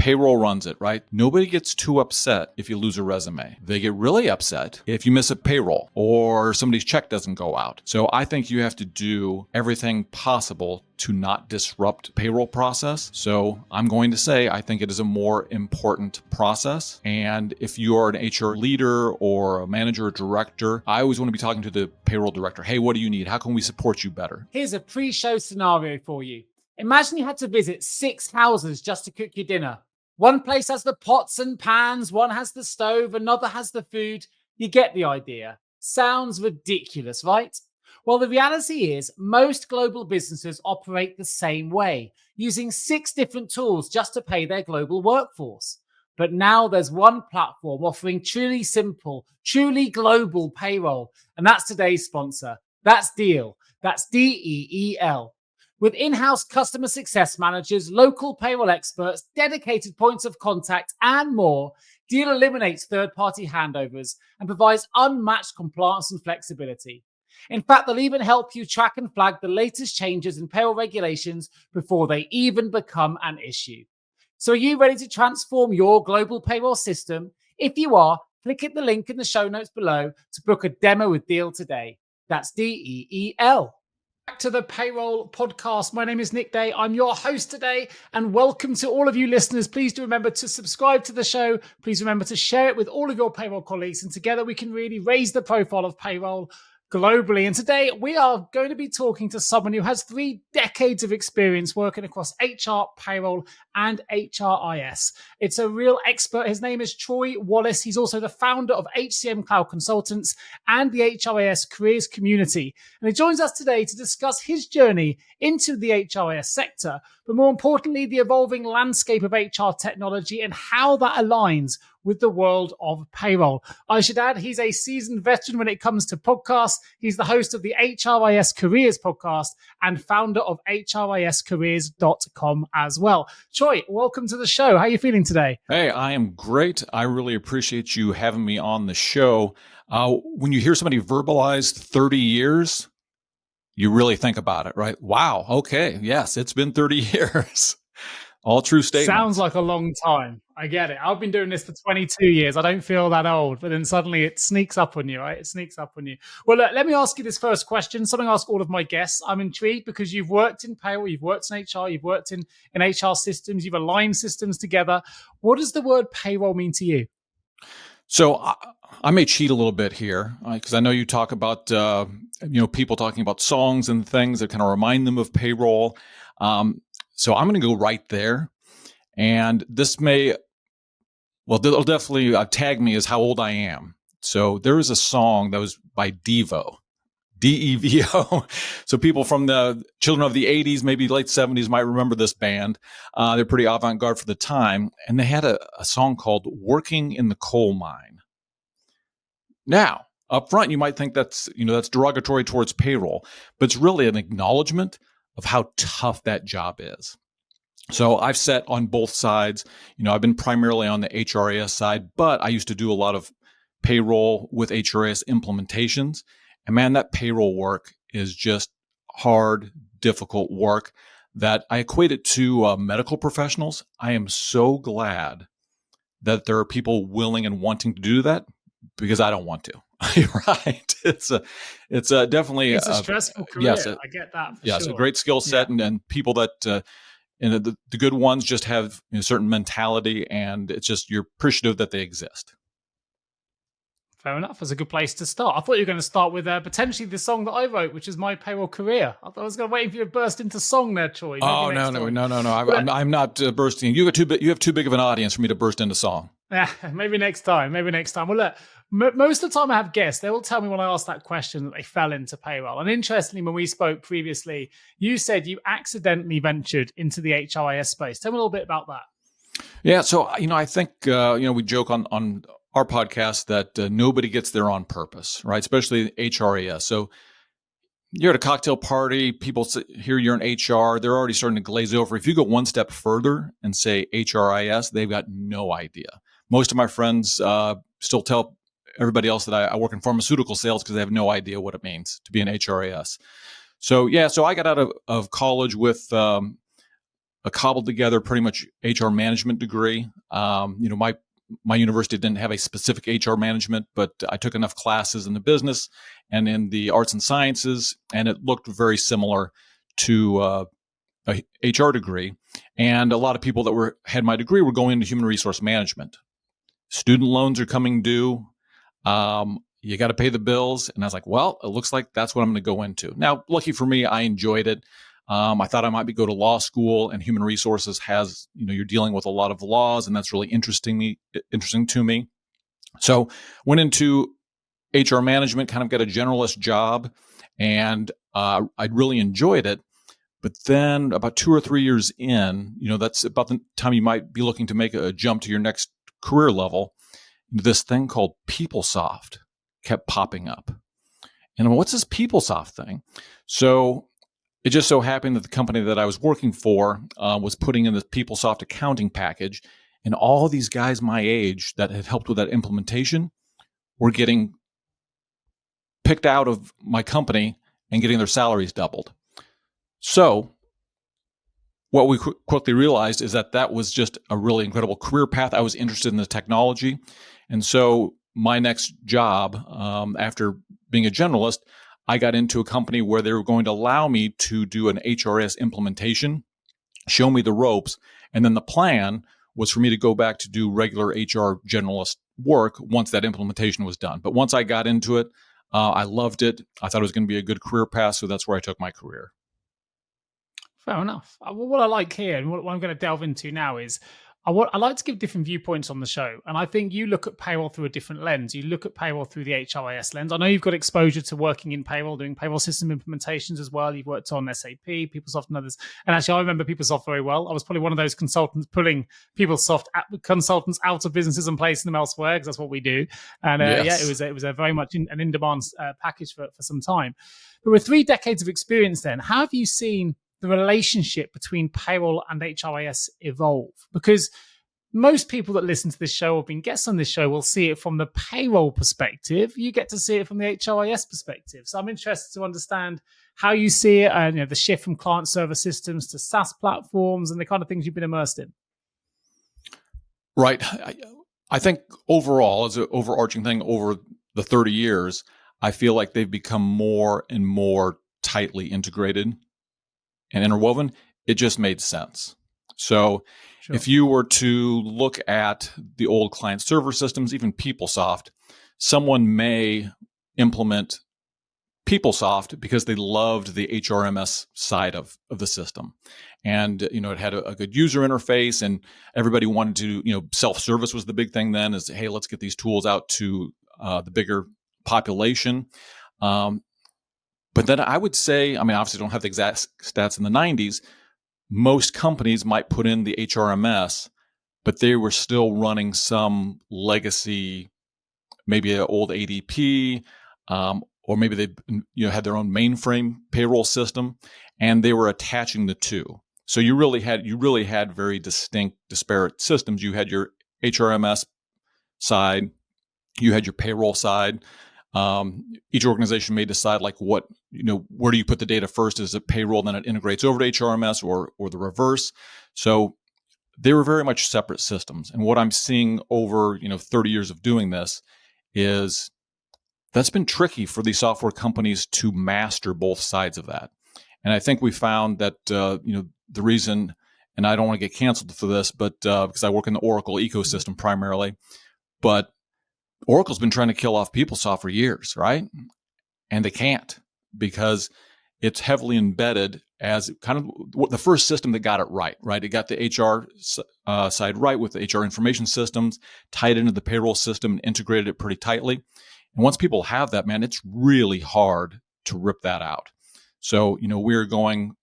Payroll runs it, right? Nobody gets too upset if you lose a resume. They get really upset if you miss a payroll or somebody's check doesn't go out. So I think you have to do everything possible to not disrupt the payroll process. So I'm going to say I think it is a more important process. And if you are an HR leader or a manager or director, I always want to be talking to the payroll director. Hey, what do you need? How can we support you better? Here's a pre-show scenario for you. Imagine you had to visit 6 houses just to cook your dinner. One place has the pots and pans, one has the stove, another has the food. You get the idea. Sounds ridiculous, right? Well, the reality is most global businesses operate the same way, using 6 different tools just to pay their global workforce. But now there's one platform offering truly simple, truly global payroll. And that's today's sponsor. That's Deel. That's Deel. With in-house customer success managers, local payroll experts, dedicated points of contact, and more, Deel eliminates third-party handovers and provides unmatched compliance and flexibility. In fact, they'll even help you track and flag the latest changes in payroll regulations before they even become an issue. So are you ready to transform your global payroll system? If you are, click at the link in the show notes below to book a demo with Deel today. That's Deel. Back to the Payroll Podcast. My name is Nick Day. I'm your host today, and welcome to all of you listeners. Please do remember to subscribe to the show. Please remember to share it with all of your payroll colleagues, and together we can really raise the profile of payroll globally. And today we are going to be talking to someone who has 3 decades of experience working across HR, payroll, and HRIS. It's a real expert. His name is Troy Wallace. He's also the founder of HCM Cloud Consultants and the HRIS Careers community. And he joins us today to discuss his journey into the HRIS sector, but more importantly, the evolving landscape of HR technology and how that aligns with the world of payroll. I should add, he's a seasoned veteran when it comes to podcasts. He's the host of the HRIS Careers Podcast and founder of HRIScareers.com as well. Troy, welcome to the show. How are you feeling today? Hey, I am great. I really appreciate you having me on the show. When you hear somebody verbalize 30 years, you really think about it, right? Wow. Okay. Yes, it's been 30 years. All true statements. Sounds like a long time. I get it. I've been doing this for 22 years. I don't feel that old, but then suddenly it sneaks up on you, right? It sneaks up on you. Well, look, let me ask you this first question. Something I ask all of my guests. I'm intrigued because you've worked in payroll, you've worked in HR, you've worked in HR systems, you've aligned systems together. What does the word payroll mean to you? So I may cheat a little bit here because I know you talk about, people talking about songs and things that kind of remind them of payroll. So I'm going to go right there. And this they'll definitely tag me as how old I am. So there is a song that was by Devo, Devo. So people from the children of the 80s, maybe late 70s might remember this band. They're pretty avant-garde for the time. And they had a song called Working in the Coal Mine. Now, up front, you might think that's derogatory towards payroll, but it's really an acknowledgement of how tough that job is. So I've sat on both sides. I've been primarily on the HRIS side, but I used to do a lot of payroll with HRIS implementations. And man, that payroll work is just hard, difficult work that I equate it to medical professionals. I am so glad that there are people willing and wanting to do that because I don't want to. Right. It's definitely a stressful career. Yes, I get that. Yes, sure. A great skill set, and people that the good ones just have a certain mentality, and it's just you're appreciative that they exist. Fair enough. That's a good place to start. I thought you were going to start with potentially the song that I wrote, which is my payroll career. I thought I was going to wait for you to burst into song there, Troy. No. I'm not bursting. You have too big of an audience for me to burst into song. Yeah, maybe next time. Well, look, most of the time I have guests, they will tell me when I ask that question that they fell into payroll. And interestingly, when we spoke previously, you said you accidentally ventured into the HRIS space. Tell me a little bit about that. Yeah, so I think we joke on our podcast that nobody gets there on purpose, right? Especially HRIS. So you're at a cocktail party, people hear you're in HR, they're already starting to glaze over. If you go one step further and say HRIS, they've got no idea. Most of my friends still tell everybody else that I work in pharmaceutical sales because they have no idea what it means to be an HRIS. So I got out of college with a cobbled together pretty much HR management degree. My university didn't have a specific HR management, but I took enough classes in the business and in the arts and sciences, and it looked very similar to a HR degree. And a lot of people that had my degree were going into human resource management. Student loans are coming due. You got to pay the bills. And I was like, well, it looks like that's what I'm going to go into. Now, lucky for me, I enjoyed it. I thought I might go to law school, and human resources has, you're dealing with a lot of laws, and that's really interesting to me. So went into HR management, kind of got a generalist job, and I really enjoyed it. But then about 2 or 3 years in, that's about the time you might be looking to make a jump to your next career level. This thing called PeopleSoft kept popping up. And what's this PeopleSoft thing? So it just so happened that the company that I was working for was putting in this PeopleSoft accounting package, and all these guys my age that had helped with that implementation were getting picked out of my company and getting their salaries doubled. So what we quickly realized is that was just a really incredible career path. I was interested in the technology. And so my next job, after being a generalist, I got into a company where they were going to allow me to do an HRIS implementation, show me the ropes, and then the plan was for me to go back to do regular HR generalist work once that implementation was done. But once I got into it, I loved it. I thought it was going to be a good career path, so that's where I took my career. Fair enough. What I like here, and what I'm going to delve into now, is I like to give different viewpoints on the show. And I think you look at payroll through a different lens. You look at payroll through the HRIS lens. I know you've got exposure to working in payroll, doing payroll system implementations as well. You've worked on SAP, PeopleSoft, and others. And actually, I remember PeopleSoft very well. I was probably one of those consultants pulling PeopleSoft consultants out of businesses and placing them elsewhere, because that's what we do. And yes. It was a very much an in-demand package for some time. But with 3 decades of experience then, how have you seen the relationship between payroll and HRIS evolve? Because most people that listen to this show or have been guests on this show will see it from the payroll perspective. You get to see it from the HRIS perspective. So I'm interested to understand how you see it, and the shift from client server systems to SaaS platforms and the kind of things you've been immersed in. Right. I think overall, as an overarching thing over the 30 years, I feel like they've become more and more tightly integrated and interwoven. It just made sense. So sure. If you were to look at the old client server systems, even PeopleSoft, someone may implement PeopleSoft because they loved the HRMS side of the system. And, it had a good user interface, and everybody wanted to, self-service was the big thing then, is, hey, let's get these tools out to the bigger population. But then I would say, obviously I don't have the exact stats in the 90s. Most companies might put in the HRMS, but they were still running some legacy, maybe an old ADP, or maybe they had their own mainframe payroll system, and they were attaching the two. So you really had very distinct, disparate systems. You had your HRMS side, you had your payroll side. Each organization may decide where do you put the data first? Is it payroll, then it integrates over to HRMS, or the reverse? So they were very much separate systems. And what I'm seeing over 30 years of doing this is that's been tricky for these software companies to master both sides of that. And I think we found that the reason, and I don't want to get canceled for this, but because I work in the Oracle ecosystem primarily, but Oracle's been trying to kill off PeopleSoft for years, right? And they can't, because it's heavily embedded as kind of the first system that got it right? It got the HR side right with the HR information systems, tied into the payroll system, and integrated it pretty tightly. And once people have that, man, it's really hard to rip that out. So, we're going,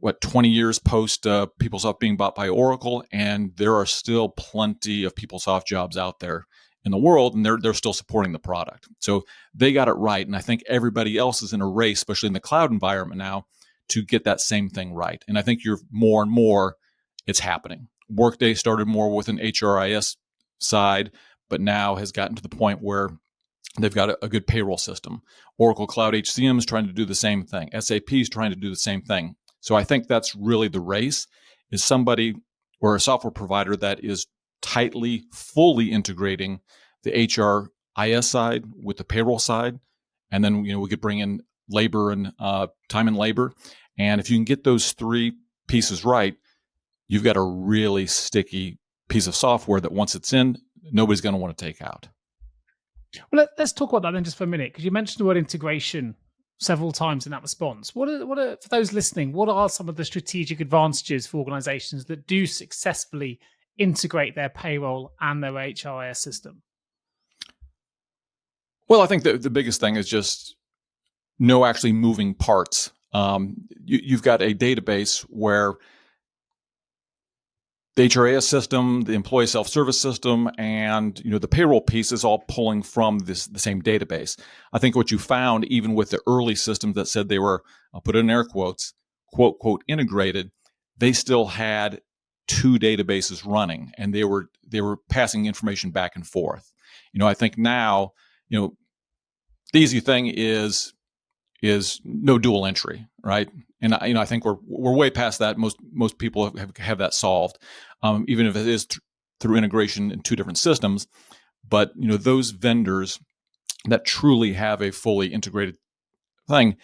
20 years post PeopleSoft being bought by Oracle, and there are still plenty of PeopleSoft jobs out there in the world, and they're still supporting the product. So they got it right. And I think everybody else is in a race, especially in the cloud environment now, to get that same thing right. And I think you're more and more, it's happening. Workday started more with an HRIS side, but now has gotten to the point where they've got a good payroll system. Oracle Cloud HCM is trying to do the same thing. SAP is trying to do the same thing. So I think that's really the race, is somebody or a software provider that is tightly, fully integrating the HRIS side with the payroll side. And then, we could bring in labor and time and labor. And if you can get those three pieces right, you've got a really sticky piece of software that once it's in, nobody's going to want to take out. Well, let's talk about that then just for a minute, because you mentioned the word integration several times in that response. What are, for those listening, what are some of the strategic advantages for organizations that do successfully integrate their payroll and their HRIS system? Well, I think the biggest thing is just no actually moving parts. You've got a database where the HRIS system, the employee self-service system, and the payroll piece is all pulling from the same database. I think what you found, even with the early systems that said they were, I'll put it in air quotes, quote, quote, integrated, they still had two databases running, and they were passing information back and forth. I think now, the easy thing is no dual entry, right? And I think we're way past that. Most people have that solved, even if it is through integration in two different systems. But those vendors that truly have a fully integrated thing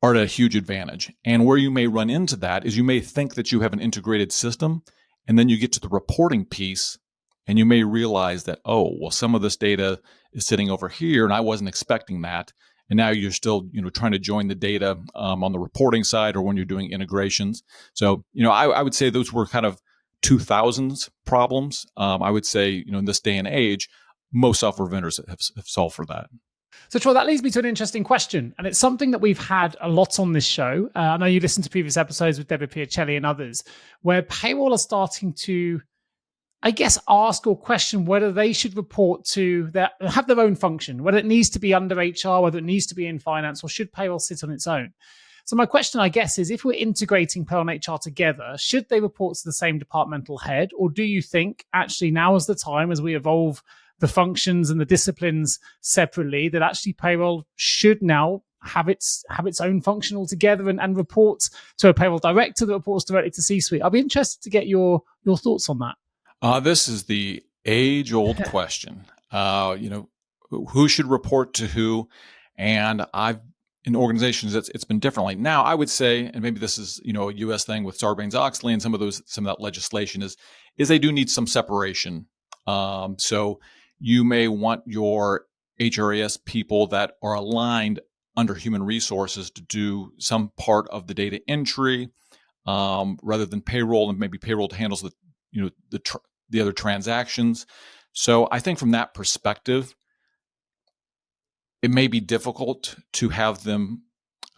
are at a huge advantage. And where you may run into that is you may think that you have an integrated system, and then you get to the reporting piece, and you may realize that, some of this data is sitting over here, and I wasn't expecting that. And now you're still, trying to join the data on the reporting side or when you're doing integrations. So, I would say those were kind of 2000s problems. I would say, in this day and age, most software vendors have solved for that. So, Troy, that leads me to an interesting question. And it's something that we've had a lot on this show. I know you listened to previous episodes with Deborah Piacelli and others, where payroll are starting to, I guess, ask or question whether they should report to have their own function, whether it needs to be under HR, whether it needs to be in finance, or should payroll sit on its own. So my question, I guess, is if we're integrating payroll and HR together, should they report to the same departmental head? Or do you think actually now is the time, as we evolve the functions and the disciplines separately, that actually payroll should now have its own function altogether and report to a payroll director that reports directly to C-suite? I'll be interested to get your thoughts on that. This is the age-old question. Who should report to who? And in organizations, it's been differently. Now, I would say, and maybe this is a U.S. thing with Sarbanes-Oxley and some of that legislation is they do need some separation. So you may want your HRIS people that are aligned under human resources to do some part of the data entry, rather than payroll, and maybe payroll handles the other transactions. So I think from that perspective, it may be difficult to have them.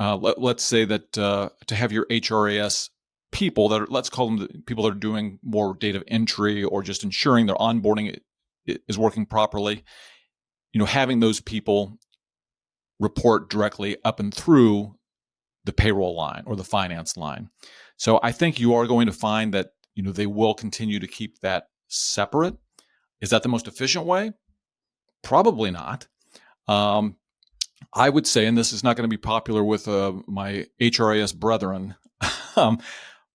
Let's say that to have your HRIS people let's call them the people that are doing more data entry or just ensuring their onboarding is working properly. Having those people report directly up and through the payroll line or the finance line. So I think you are going to find that they will continue to keep that separate. Is that the most efficient way? Probably not. I would say, and this is not going to be popular with my HRIS brethren,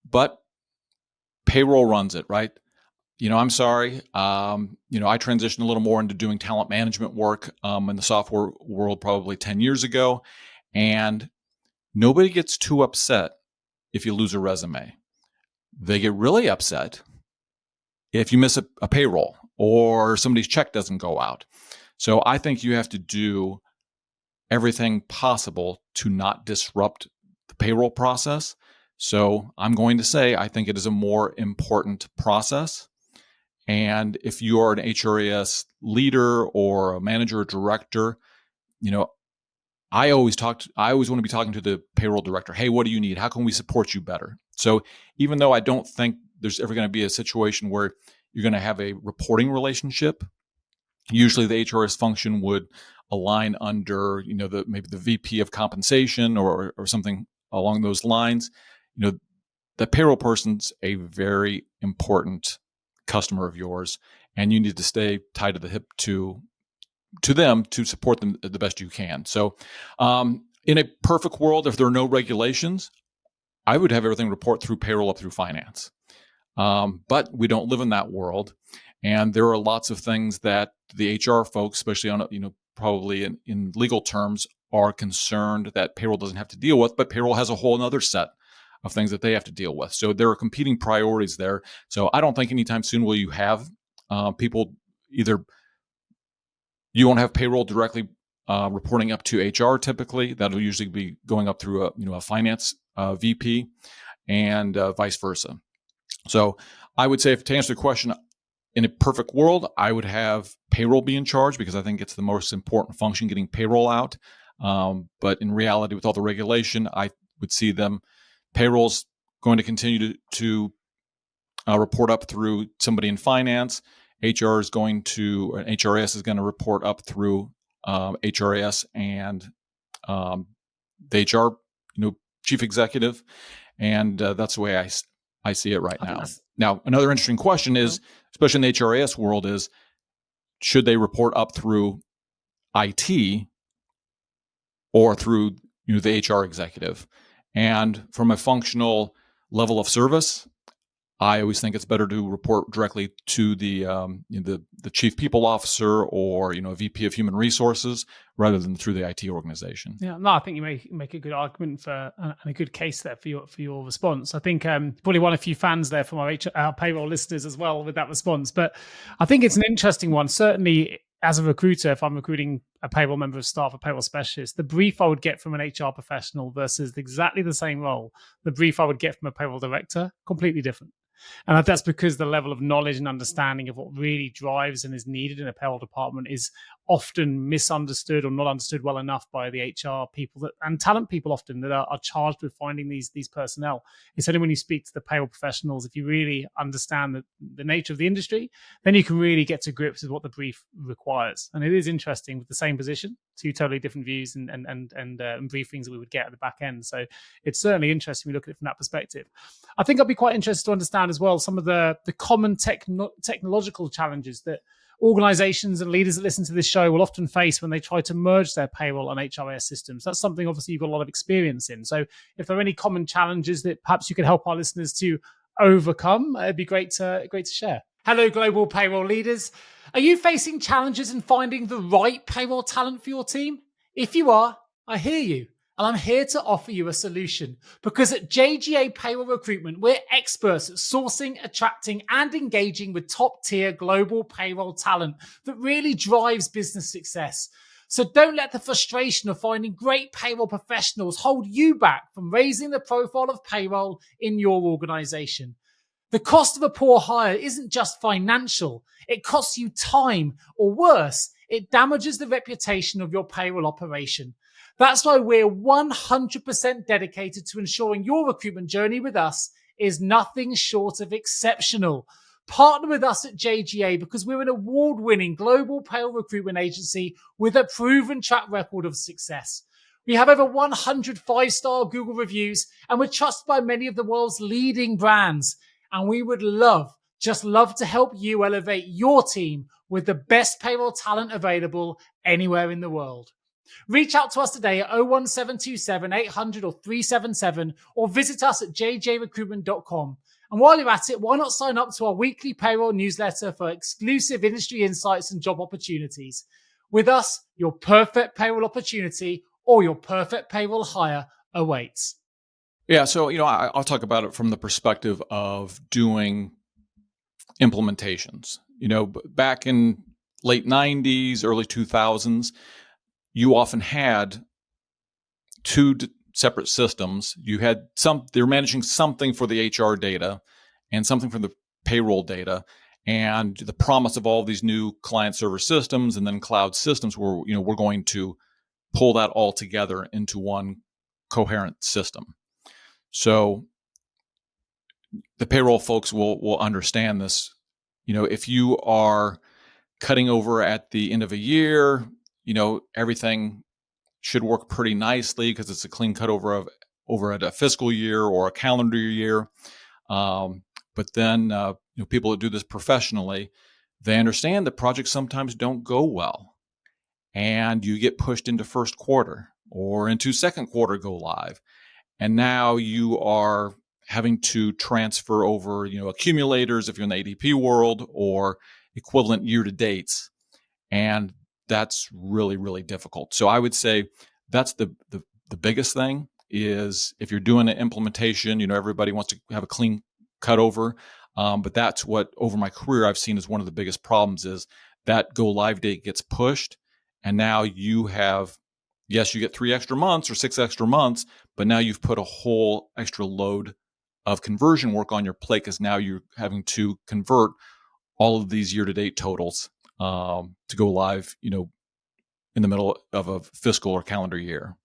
but payroll runs it, right? I'm sorry. I transitioned a little more into doing talent management work in the software world probably 10 years ago, and nobody gets too upset if you lose a resume. They get really upset if you miss a payroll or somebody's check doesn't go out. So I think you have to do everything possible to not disrupt the payroll process. So I'm going to say I think it is a more important process. And if you are an HRIS leader or a manager or director, I always want to be talking to the payroll director. Hey, what do you need? How can we support you better? So even though I don't think there's ever going to be a situation where you're going to have a reporting relationship, usually the HRIS function would align under, maybe the VP of compensation or something along those lines. The payroll person's a very important customer of yours, and you need to stay tied to the hip to them to support them the best you can. So in a perfect world, if there are no regulations, I would have everything report through payroll up through finance. But we don't live in that world. And there are lots of things that the HR folks, especially on, probably in legal terms, are concerned that payroll doesn't have to deal with, but payroll has a whole other set of things that they have to deal with. So there are competing priorities there. So I don't think anytime soon will you have people either, you won't have payroll directly reporting up to HR typically. That'll usually be going up through a finance VP and vice versa. So I would say, to answer the question, in a perfect world, I would have payroll be in charge because I think it's the most important function, getting payroll out. But in reality, with all the regulation, I would see payroll's going to continue to report up through somebody in finance. HRIS is going to report up through HRIS and the HR, chief executive. And that's the way I see it right now. Now, another interesting question is, especially in the HRIS world, is should they report up through IT or through the HR executive? And from a functional level of service, I always think it's better to report directly to the chief people officer or a VP of human resources rather than through the IT organization. Yeah, no, I think you make a good argument for and a good case there for your response. I think probably won a few fans there from our payroll listeners as well with that response. But I think it's an interesting one. Certainly, as a recruiter, if I'm recruiting a payroll member of staff, a payroll specialist, the brief I would get from an HR professional versus exactly the same role, the brief I would get from a payroll director, completely different. And that's because the level of knowledge and understanding of what really drives and is needed in a payroll department is often misunderstood or not understood well enough by the HR people and talent people often that are charged with finding these personnel. It's only when you speak to the payroll professionals, if you really understand the nature of the industry, then you can really get to grips with what the brief requires. And it is interesting with the same position, two totally different views and briefings that we would get at the back end. So it's certainly interesting we look at it from that perspective. I think I'd be quite interested to understand as well some of the common technological challenges that organizations and leaders that listen to this show will often face when they try to merge their payroll and HRIS systems. That's something obviously you've got a lot of experience in. So if there are any common challenges that perhaps you could help our listeners to overcome, it'd be great to share. Hello, global payroll leaders. Are you facing challenges in finding the right payroll talent for your team? If you are, I hear you. And I'm here to offer you a solution because at JGA Payroll Recruitment, we're experts at sourcing, attracting, and engaging with top-tier global payroll talent that really drives business success. So don't let the frustration of finding great payroll professionals hold you back from raising the profile of payroll in your organization. The cost of a poor hire isn't just financial. It costs you time, or worse, it damages the reputation of your payroll operation. That's why we're 100% dedicated to ensuring your recruitment journey with us is nothing short of exceptional. Partner with us at JGA because we're an award-winning global payroll recruitment agency with a proven track record of success. We have over 100 5-star Google reviews and we're trusted by many of the world's leading brands. And we would love to help you elevate your team with the best payroll talent available anywhere in the world. Reach out to us today at 01727 800 or 377 or visit us at jjrecruitment.com. And while you're at it, why not sign up to our weekly payroll newsletter for exclusive industry insights and job opportunities? With us, your perfect payroll opportunity or your perfect payroll hire awaits. Yeah, so I'll talk about it from the perspective of doing implementations. Back in late 90s, early 2000s, you often had two separate systems. They're managing something for the HR data and something for the payroll data. And the promise of all these new client server systems and then cloud systems were, we're going to pull that all together into one coherent system. So the payroll folks will understand this. If you are cutting over at the end of a year, everything should work pretty nicely because it's a clean cut over at a fiscal year or a calendar year. But then, people that do this professionally, they understand that projects sometimes don't go well and you get pushed into first quarter or into second quarter go live. and now you are having to transfer over, accumulators if you're in the ADP world, or equivalent year-to-dates. And that's really, really difficult. So I would say that's the biggest thing is if you're doing an implementation, everybody wants to have a clean cut over. But that's what over my career I've seen as one of the biggest problems is that go live date gets pushed. And now you have, yes, you get 3 extra months or 6 extra months, but now you've put a whole extra load of conversion work on your plate because now you're having to convert all of these year-to-date totals to go live, in the middle of a fiscal or calendar year.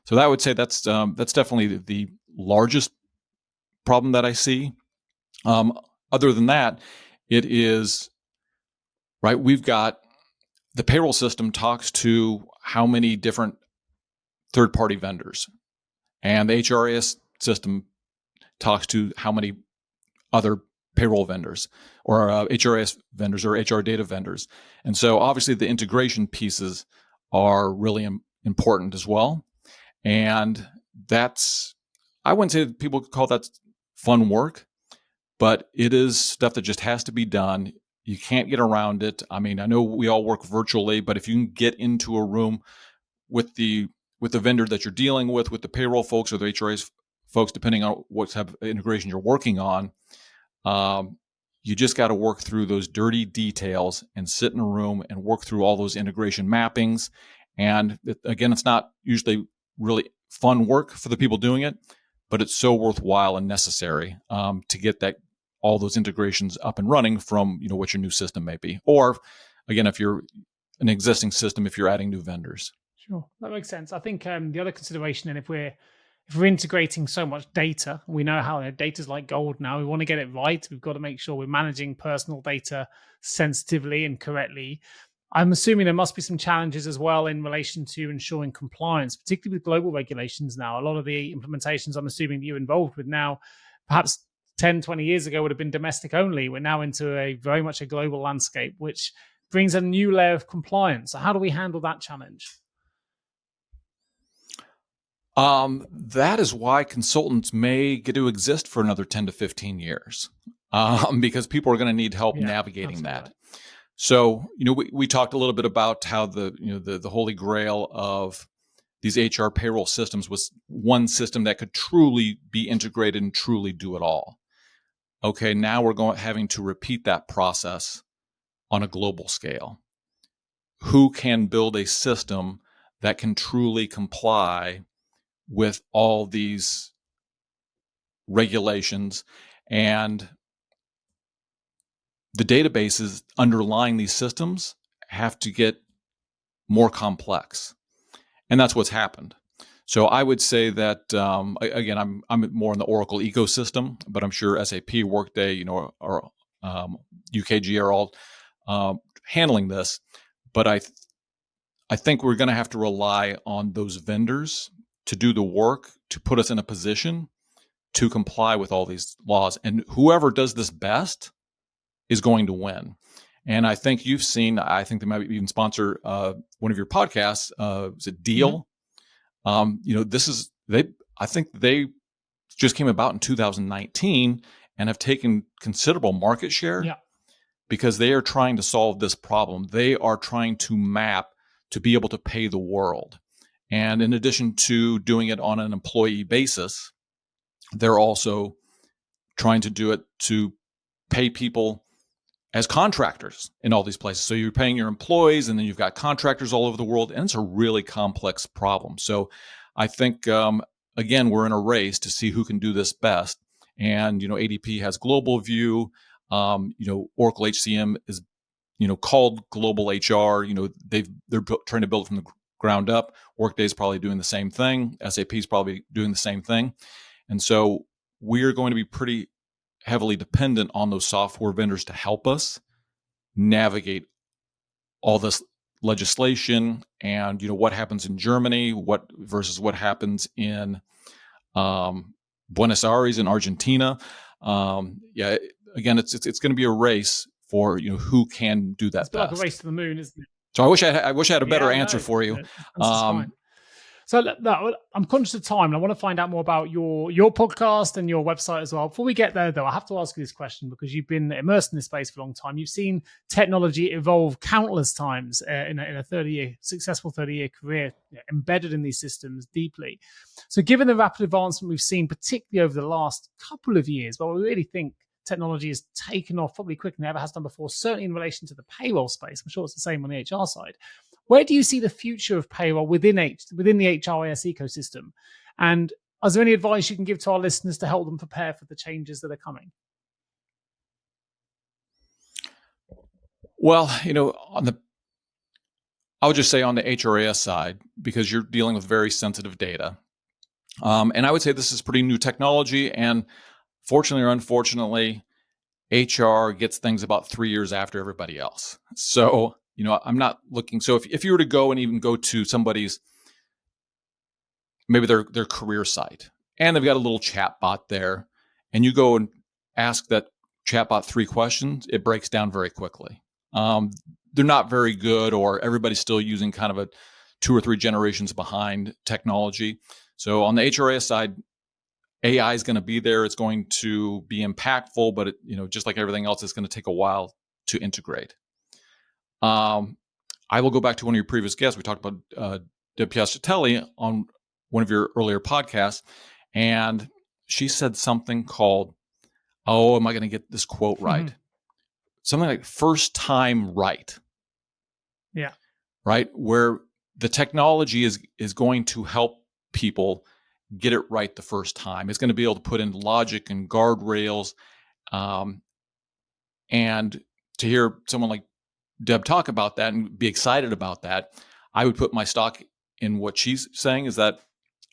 So that I would say that's definitely the largest problem that I see. Other than that, it is right. We've got the payroll system talks to how many different third-party vendors, and the HRIS system talks to how many other payroll vendors or HRIS vendors or HR data vendors. And so obviously the integration pieces are really important as well. And I wouldn't say that people call that fun work, but it is stuff that just has to be done. You can't get around it. I mean, I know we all work virtually, but if you can get into a room with the vendor that you're dealing with the payroll folks or the HRIS folks, depending on what type of integration you're working on, you just got to work through those dirty details and sit in a room and work through all those integration mappings. And again, it's not usually really fun work for the people doing it, but it's so worthwhile and necessary to get all those integrations up and running from what your new system may be. Or again, if you're an existing system, if you're adding new vendors. Sure, that makes sense. I think the other consideration, and if we're integrating so much data, we know how data is like gold now. We want to get it right. We've got to make sure we're managing personal data sensitively and correctly. I'm assuming there must be some challenges as well in relation to ensuring compliance, particularly with global regulations now. A lot of the implementations I'm assuming that you're involved with now, perhaps 10, 20 years ago would have been domestic only. We're now into a very much a global landscape, which brings a new layer of compliance. So how do we handle that challenge? That is why consultants may get to exist for another 10 to 15 years, because people are going to need help navigating that. So, we talked a little bit about how the holy grail of these HR payroll systems was one system that could truly be integrated and truly do it all. Okay, now we're having to repeat that process on a global scale. Who can build a system that can truly comply with all these regulations, and the databases underlying these systems have to get more complex, and that's what's happened. So I would say that again, I'm more in the Oracle ecosystem, but I'm sure SAP, Workday, or UKG are all handling this. But I think we're going to have to rely on those vendors to do the work to put us in a position to comply with all these laws. And whoever does this best is going to win. And I think you've seen, I think they might even sponsor one of your podcasts. Is it Deel? Mm-hmm. I think they just came about in 2019 and have taken considerable market share because they are trying to solve this problem. They are trying to map to be able to pay the world. And in addition to doing it on an employee basis, they're also trying to do it to pay people as contractors in all these places. So you're paying your employees, and then you've got contractors all over the world, and it's a really complex problem. So I think, again, we're in a race to see who can do this best. And, ADP has global view. Oracle HCM is, called global HR. They're trying to build it from the ground up. Workday's probably doing the same thing. SAP's probably doing the same thing. And so we are going to be pretty heavily dependent on those software vendors to help us navigate all this legislation and, what happens in Germany, versus what happens in Buenos Aires in Argentina. Again, it's going to be a race for, who can do that it's best. Like a race to the moon, isn't it? So I wish I had a better answer for you. Fine. So I'm conscious of time, and I want to find out more about your podcast and your website as well. Before we get there, though, I have to ask you this question because you've been immersed in this space for a long time. You've seen technology evolve countless times in a successful 30-year career, embedded in these systems deeply. So given the rapid advancement we've seen, particularly over the last couple of years, well, we really think technology has taken off probably quicker than it ever has done before, certainly in relation to the payroll space. I'm sure it's the same on the HR side. Where do you see the future of payroll within the HRIS ecosystem? And is there any advice you can give to our listeners to help them prepare for the changes that are coming? Well, I would just say on the HRIS side, because you're dealing with very sensitive data. And I would say this is pretty new technology. And fortunately or unfortunately, HR gets things about 3 years after everybody else. So, I'm not looking. So if you were to go and even go to somebody's, maybe their career site, and they've got a little chat bot there, and you go and ask that chat bot 3 questions, it breaks down very quickly. They're not very good, or everybody's still using kind of a 2 or 3 generations behind technology. So on the HRIS side, AI is going to be there. It's going to be impactful, but just like everything else, it's going to take a while to integrate. I will go back to one of your previous guests. We talked about Deb Piastratelli on one of your earlier podcasts, and she said something called, am I going to get this quote right? Mm-hmm. Something like first time right. Yeah. Right? Where the technology is going to help people get it right the first time. It's going to be able to put in logic and guardrails. And to hear someone like Deb talk about that and be excited about that, I would put my stock in what she's saying, is that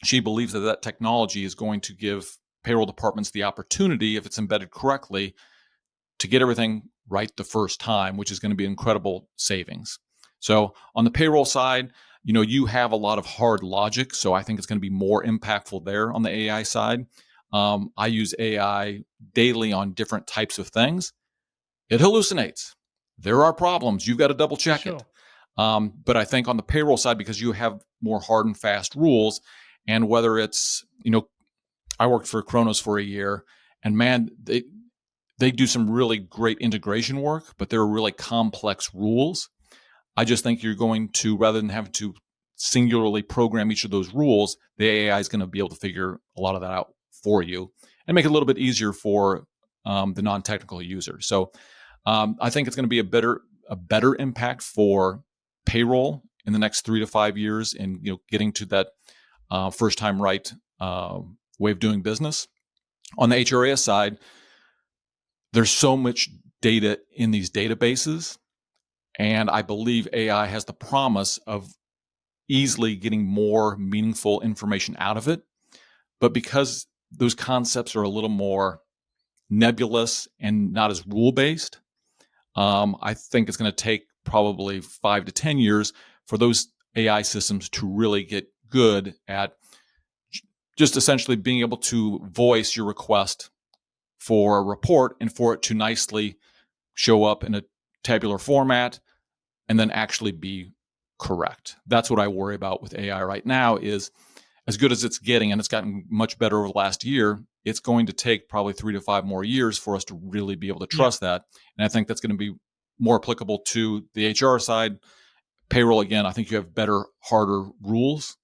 she believes that technology is going to give payroll departments the opportunity, if it's embedded correctly, to get everything right the first time, which is going to be incredible savings. So on the payroll side, you have a lot of hard logic. So I think it's going to be more impactful there on the AI side. I use AI daily on different types of things. It hallucinates. There are problems. You've got to double check it. But I think on the payroll side, because you have more hard and fast rules, and whether it's, I worked for Kronos for a year, and man, they do some really great integration work, but they're really complex rules. I just think you're going to, rather than having to singularly program each of those rules, the AI is going to be able to figure a lot of that out for you and make it a little bit easier for the non-technical user. So I think it's going to be a better impact for payroll in the next 3 to 5 years in getting to that first time right way of doing business. On the HRIS side, there's so much data in these databases, and I believe AI has the promise of easily getting more meaningful information out of it. But because those concepts are a little more nebulous and not as rule-based, I think it's going to take probably 5 to 10 years for those AI systems to really get good at just essentially being able to voice your request for a report and for it to nicely show up in a tabular format and then actually be correct. That's what I worry about with AI right now, is as good as it's getting, and it's gotten much better over the last year, it's going to take probably 3 to 5 more years for us to really be able to trust that. And I think that's going to be more applicable to the HR side. Payroll, again, I think you have better, harder rules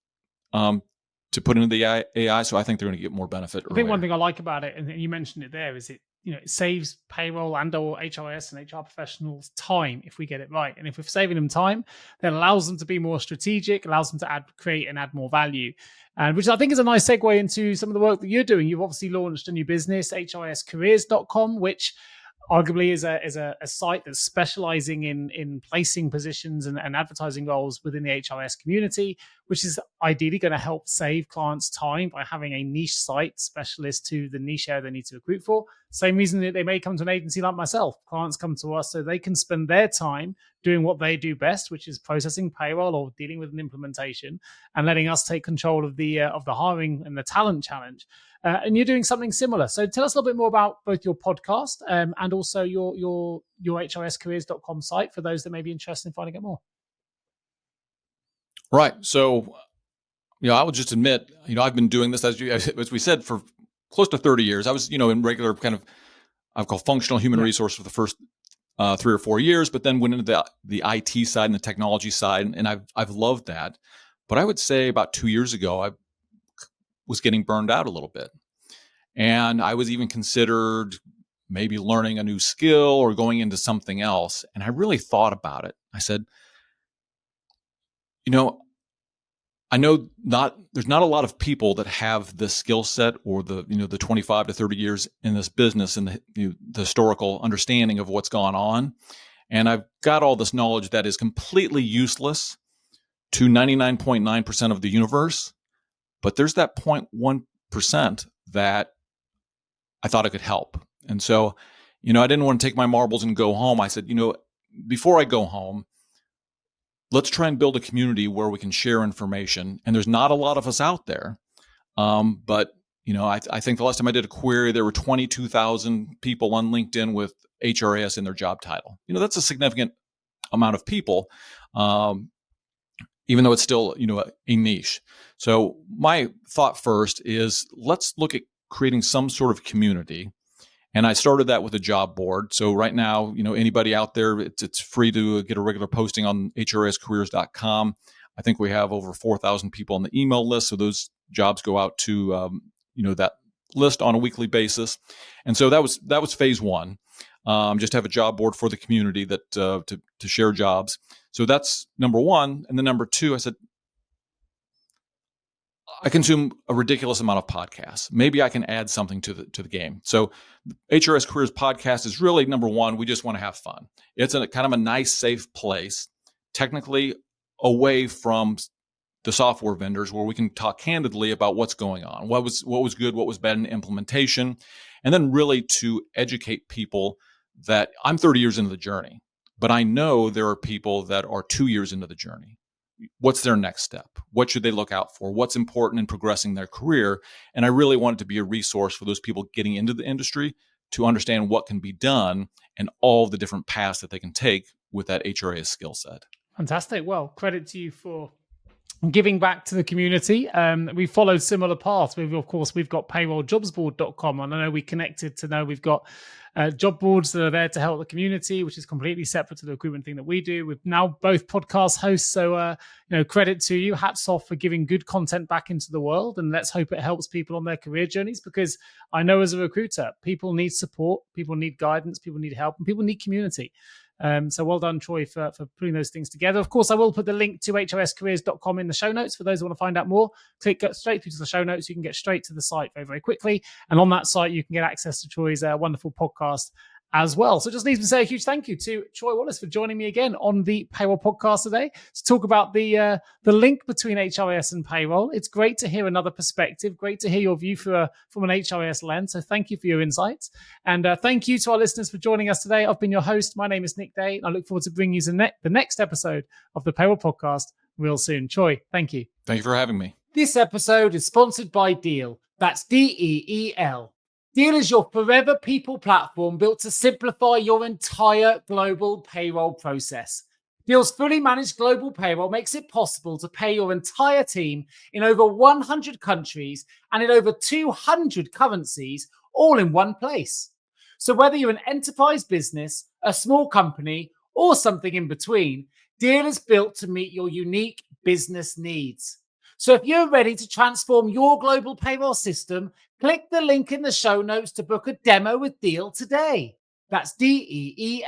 to put into the AI. So I think they're going to get more benefit earlier. I think one thing I like about it, and you mentioned it there, is it saves payroll and or HRIS and HR professionals time if we get it right. And if we're saving them time, that allows them to be more strategic, allows them to create and add more value. And which I think is a nice segue into some of the work that you're doing. You've obviously launched a new business, HRIScareers.com, which arguably is a site that's specializing in placing positions and advertising roles within the HRIS community, which is ideally going to help save clients time by having a niche site specialist to the niche area they need to recruit for. Same reason that they may come to an agency like myself. Clients come to us so they can spend their time doing what they do best, which is processing payroll or dealing with an implementation, and letting us take control of the hiring and the talent challenge. And you're doing something similar. So tell us a little bit more about both your podcast and also your HRIScareers.com site for those that may be interested in finding out more. Right. So I will just admit, I've been doing this, as we said, for close to 30 years. I was, in regular kind of, I've called functional human resource for the first 3 or 4 years, but then went into the IT side and the technology side, and I've loved that. But I would say about 2 years ago, I was getting burned out a little bit, and I was even considered maybe learning a new skill or going into something else. And I really thought about it. I said, I know there's not a lot of people that have the skill set or the 25 to 30 years in this business and the historical understanding of what's gone on. And I've got all this knowledge that is completely useless to 99.9% of the universe. But there's that 0.1% that I thought I could help. And so, I didn't want to take my marbles and go home. I said, before I go home, let's try and build a community where we can share information. And there's not a lot of us out there. But, I think the last time I did a query, there were 22,000 people on LinkedIn with HRIS in their job title. That's a significant amount of people, even though it's still, a niche. So my thought first is let's look at creating some sort of community. And I started that with a job board. So right now, anybody out there, it's free to get a regular posting on HRIScareers.com. I think we have over 4,000 people on the email list. So those jobs go out to, that list on a weekly basis. And so that was phase one. Just have a job board for the community that to share jobs. So that's number one. And then number two, I said, I consume a ridiculous amount of podcasts. Maybe I can add something to the game. So HRIS Careers Podcast is really number one. We just want to have fun. It's kind of a nice, safe place, technically away from the software vendors, where we can talk candidly about what's going on, what was good, what was bad in implementation, and then really to educate people that I'm 30 years into the journey, but I know there are people that are 2 years into the journey. What's their next step? What should they look out for? What's important in progressing their career? And I really wanted to be a resource for those people getting into the industry to understand what can be done and all the different paths that they can take with that HRIS skill set. Fantastic. Well, credit to you for giving back to the community. We followed similar paths. We've got payrolljobsboard.com, and I know we connected to know we've got job boards that are there to help the community, which is completely separate to the recruitment thing that we do. We've now both podcast hosts, so credit to you. Hats off for giving good content back into the world, and let's hope it helps people on their career journeys, because I know as a recruiter, people need support, people need guidance, people need help, and people need community. So well done, Troy, for putting those things together. Of course, I will put the link to hriscareers.com in the show notes for those who want to find out more. Click straight through to the show notes. You can get straight to the site very, very quickly. And on that site, you can get access to Troy's wonderful podcast as well. So just leaves me to say a huge thank you to Troy Wallace for joining me again on the Payroll Podcast today to talk about the link between HRIS and payroll. It's great to hear another perspective. Great to hear your view from an HRIS lens. So thank you for your insights. And thank you to our listeners for joining us today. I've been your host. My name is Nick Day, and I look forward to bringing you the next episode of the Payroll Podcast real soon. Troy, thank you. Thank you for having me. This episode is sponsored by Deel. That's Deel. Deel is your forever people platform built to simplify your entire global payroll process. Deel's fully managed global payroll makes it possible to pay your entire team in over 100 countries and in over 200 currencies, all in one place. So whether you're an enterprise business, a small company, or something in between, Deel is built to meet your unique business needs. So if you're ready to transform your global payroll system, click the link in the show notes to book a demo with Deel today. That's Deel.